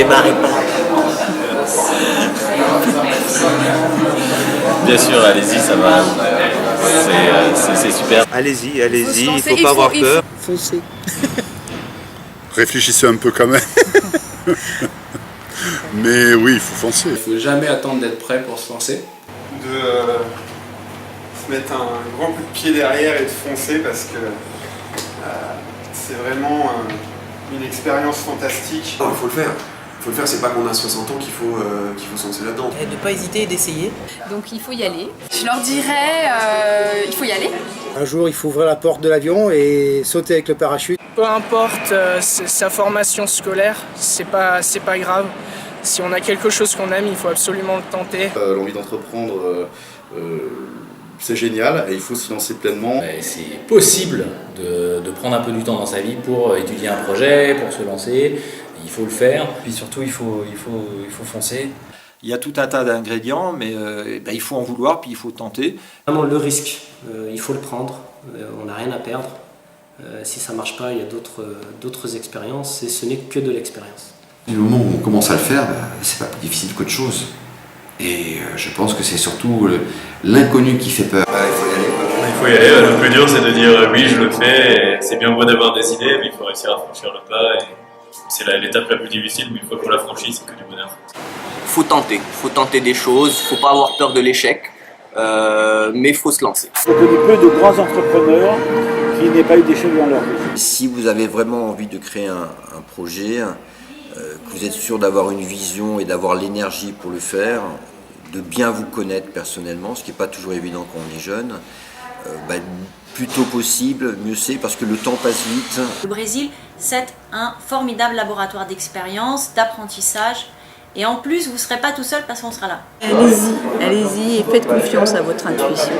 démarrez pas. Bien sûr, allez-y, ça va. C'est super. Allez-y, allez-y, il faut pas avoir peur. Foncez. Réfléchissez un peu quand même. Mais oui, il faut foncer. Il ne faut jamais attendre d'être prêt pour se lancer. De se mettre un grand coup de pied derrière et de foncer parce que c'est vraiment une expérience fantastique. Non, il faut le faire. Il faut le faire, c'est pas qu'on a 60 ans qu'il faut se lancer là-dedans. Et de ne pas hésiter et d'essayer. Donc il faut y aller. Je leur dirais, il faut y aller. Un jour, il faut ouvrir la porte de l'avion et sauter avec le parachute. Peu importe sa formation scolaire, c'est pas grave. Si on a quelque chose qu'on aime, il faut absolument le tenter. L'envie d'entreprendre, c'est génial et il faut s'y lancer pleinement. C'est possible de prendre un peu du temps dans sa vie pour étudier un projet, pour se lancer. Il faut le faire. Puis surtout, il faut foncer. Il y a tout un tas d'ingrédients, mais il faut en vouloir, puis il faut tenter. Vraiment le risque, il faut le prendre, on n'a rien à perdre. Si ça ne marche pas, il y a d'autres expériences et ce n'est que de l'expérience. Du moment où on commence à le faire, c'est pas plus difficile qu'autre chose. Et je pense que c'est surtout l'inconnu qui fait peur. Il faut y aller. Le plus dur, c'est de dire oui, je le fais. Et c'est bien beau d'avoir des idées, mais il faut réussir à franchir le pas. Et c'est l'étape la plus difficile, mais une fois qu'on l'a franchie, c'est que du bonheur. Faut tenter des choses, faut pas avoir peur de l'échec, mais faut se lancer. Je connais peu de grands entrepreneurs qui n'aient pas eu d'échec dans leur vie. Si vous avez vraiment envie de créer un projet, que vous êtes sûr d'avoir une vision et d'avoir l'énergie pour le faire, de bien vous connaître personnellement, ce qui n'est pas toujours évident quand on est jeune, plus tôt possible, mieux c'est, parce que le temps passe vite. Le Brésil, c'est un formidable laboratoire d'expérience, d'apprentissage. Et en plus, vous ne serez pas tout seul parce qu'on sera là. Allez-y et faites confiance à votre intuition.